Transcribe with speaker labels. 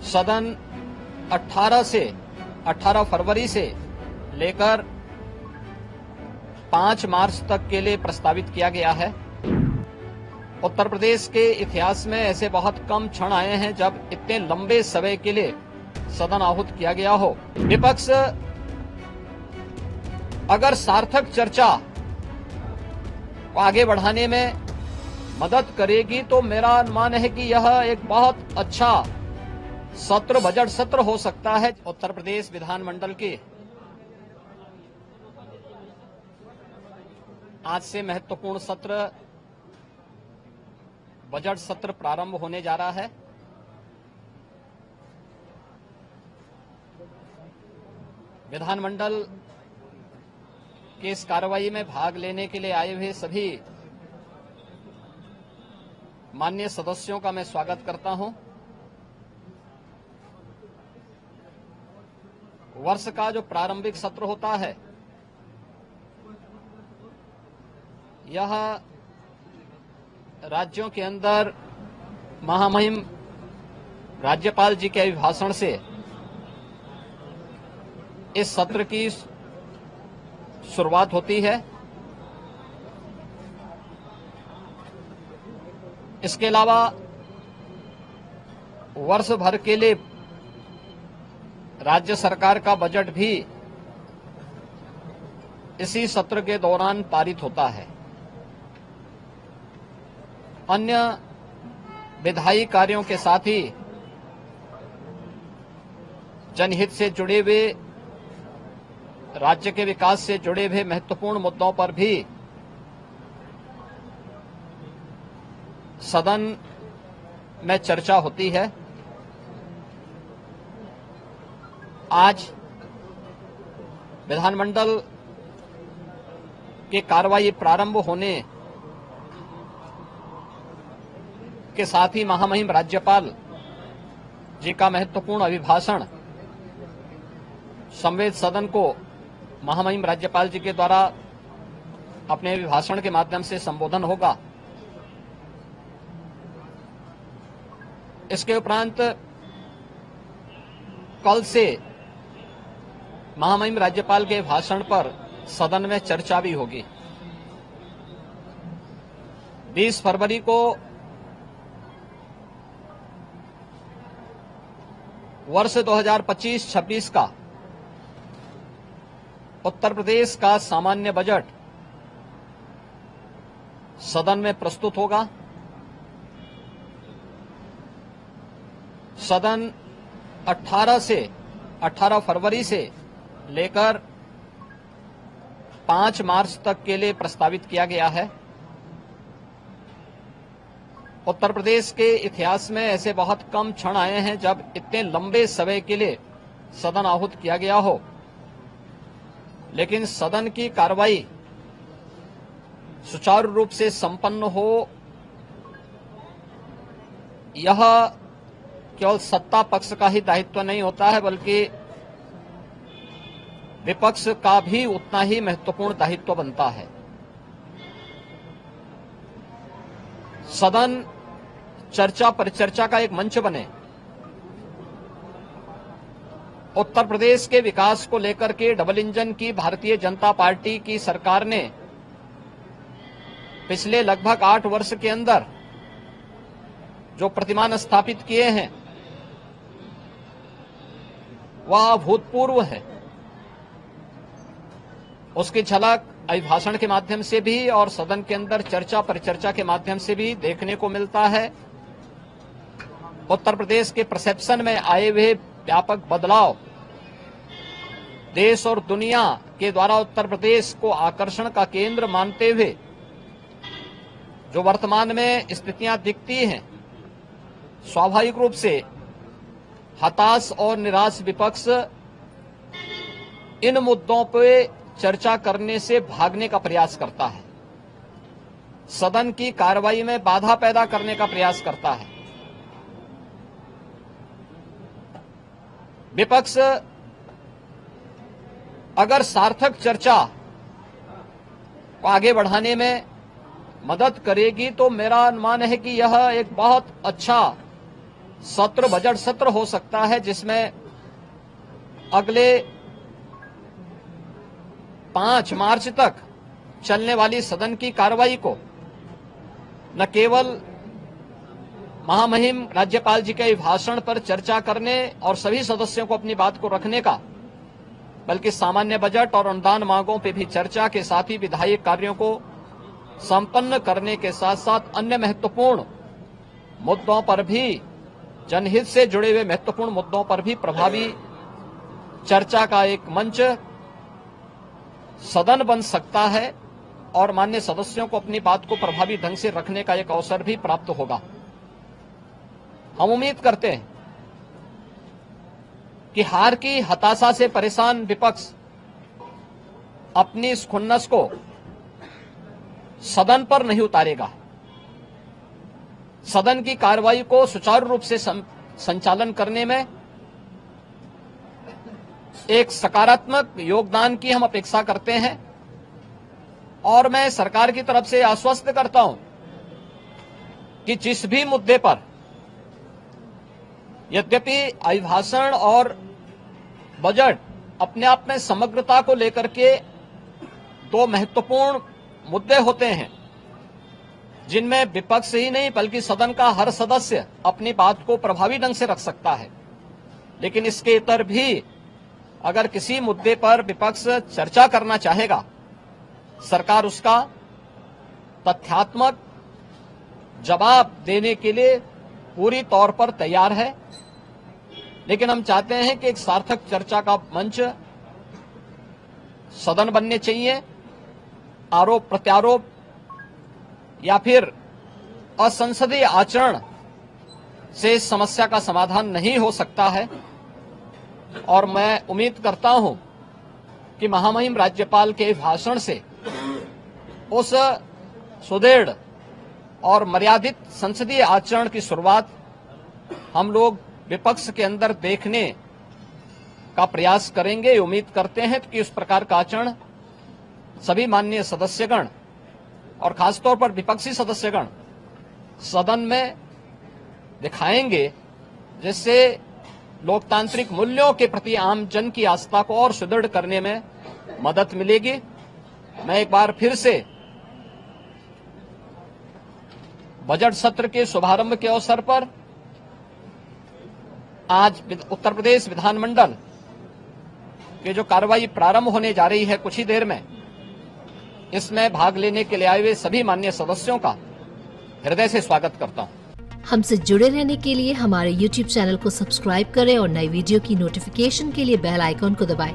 Speaker 1: सदन 18 फरवरी से लेकर 5 मार्च तक के लिए प्रस्तावित किया गया है। उत्तर प्रदेश के इतिहास में ऐसे बहुत कम क्षण आए हैं जब इतने लंबे समय के लिए सदन आहूत किया गया हो। विपक्ष अगर सार्थक चर्चा को आगे बढ़ाने में मदद करेगी तो मेरा अनुमान है कि यह एक बहुत अच्छा सत्र, बजट सत्र हो सकता है। उत्तर प्रदेश विधानमंडल के आज से महत्वपूर्ण सत्र, बजट सत्र प्रारंभ होने जा रहा है। विधानमंडल की इस कार्रवाई में भाग लेने के लिए आए हुए सभी माननीय सदस्यों का मैं स्वागत करता हूं। वर्ष का जो प्रारंभिक सत्र होता है, यह राज्यों के अंदर महामहिम राज्यपाल जी के अभिभाषण से इस सत्र की शुरुआत होती है। इसके अलावा वर्ष भर के लिए राज्य सरकार का बजट भी इसी सत्र के दौरान पारित होता है। अन्य विधायी कार्यों के साथ ही जनहित से जुड़े हुए, राज्य के विकास से जुड़े हुए महत्वपूर्ण मुद्दों पर भी सदन में चर्चा होती है। आज विधानमंडल की कार्रवाई प्रारंभ होने के साथ ही महामहिम राज्यपाल जी का महत्वपूर्ण अभिभाषण संवेद सदन को महामहिम राज्यपाल जी के द्वारा अपने अभिभाषण के माध्यम से संबोधन होगा। इसके उपरांत कल से महामहिम राज्यपाल के भाषण पर सदन में चर्चा भी होगी। 20 फरवरी को वर्ष 2025-26 का उत्तर प्रदेश का सामान्य बजट सदन में प्रस्तुत होगा। सदन 18 फरवरी से लेकर 5 मार्च तक के लिए प्रस्तावित किया गया है। उत्तर प्रदेश के इतिहास में ऐसे बहुत कम क्षण आए हैं जब इतने लंबे समय के लिए सदन आहूत किया गया हो, लेकिन सदन की कार्रवाई सुचारू रूप से संपन्न हो, यह केवल सत्ता पक्ष का ही दायित्व नहीं होता है, बल्कि विपक्ष का भी उतना ही महत्वपूर्ण दायित्व बनता है। सदन चर्चा परिचर्चा का एक मंच बने। उत्तर प्रदेश के विकास को लेकर के डबल इंजन की भारतीय जनता पार्टी की सरकार ने पिछले लगभग 8 वर्ष के अंदर जो प्रतिमान स्थापित किए हैं वह अभूतपूर्व है। उसकी झलक अभिभाषण के माध्यम से भी और सदन के अंदर चर्चा परिचर्चा के माध्यम से भी देखने को मिलता है। उत्तर प्रदेश के परसेप्शन में आए हुए व्यापक बदलाव देश और दुनिया के द्वारा उत्तर प्रदेश को आकर्षण का केंद्र मानते हुए जो वर्तमान में स्थितियां दिखती हैं, स्वाभाविक रूप से हताश और निराश विपक्ष इन मुद्दों पे चर्चा करने से भागने का प्रयास करता है, सदन की कार्रवाई में बाधा पैदा करने का प्रयास करता है। विपक्ष अगर सार्थक चर्चा को आगे बढ़ाने में मदद करेगी तो मेरा अनुमान है कि यह एक बहुत अच्छा सत्र बजट सत्र हो सकता है जिसमें अगले 5 मार्च तक चलने वाली सदन की कार्रवाई को न केवल महामहिम राज्यपाल जी के भाषण पर चर्चा करने और सभी सदस्यों को अपनी बात को रखने का, बल्कि सामान्य बजट और अनुदान मांगों पर भी चर्चा के साथ ही विधायी कार्यों को संपन्न करने के साथ साथ अन्य महत्वपूर्ण मुद्दों पर भी, जनहित से जुड़े हुए महत्वपूर्ण मुद्दों पर भी प्रभावी चर्चा का एक मंच सदन बन सकता है और माननीय सदस्यों को अपनी बात को प्रभावी ढंग से रखने का एक अवसर भी प्राप्त होगा। हम उम्मीद करते हैं कि हार की हताशा से परेशान विपक्ष अपनी इस खुन्नस को सदन पर नहीं उतारेगा। सदन की कार्रवाई को सुचारू रूप से संचालन करने में एक सकारात्मक योगदान की हम अपेक्षा करते हैं और मैं सरकार की तरफ से आश्वस्त करता हूं कि जिस भी मुद्दे पर, यद्यपि अभिभाषण और बजट अपने आप में समग्रता को लेकर के दो महत्वपूर्ण मुद्दे होते हैं जिनमें विपक्ष ही नहीं बल्कि सदन का हर सदस्य अपनी बात को प्रभावी ढंग से रख सकता है, लेकिन इसके इतर भी अगर किसी मुद्दे पर विपक्ष चर्चा करना चाहेगा, सरकार उसका तथ्यात्मक जवाब देने के लिए पूरी तौर पर तैयार है। लेकिन हम चाहते हैं कि एक सार्थक चर्चा का मंच सदन बनने चाहिए। आरोप प्रत्यारोप या फिर असंसदीय आचरण से इस समस्या का समाधान नहीं हो सकता है और मैं उम्मीद करता हूं कि महामहिम राज्यपाल के भाषण से उस सुदृढ़ और मर्यादित संसदीय आचरण की शुरुआत हम लोग विपक्ष के अंदर देखने का प्रयास करेंगे। उम्मीद करते हैं कि उस प्रकार का आचरण सभी माननीय सदस्यगण और खासतौर पर विपक्षी सदस्यगण सदन में दिखाएंगे, जिससे लोकतांत्रिक मूल्यों के प्रति आम जन की आस्था को और सुदृढ़ करने में मदद मिलेगी। मैं एक बार फिर से बजट सत्र के शुभारंभ के अवसर पर आज उत्तर प्रदेश विधानमंडल की जो कार्रवाई प्रारंभ होने जा रही है कुछ ही देर में, इसमें भाग लेने के लिए आए हुए सभी माननीय सदस्यों का हृदय से स्वागत करता हूं।
Speaker 2: हमसे जुड़े रहने के लिए हमारे YouTube चैनल को सब्सक्राइब करें और नई वीडियो की नोटिफिकेशन के लिए बेल आइकॉन को दबाएं।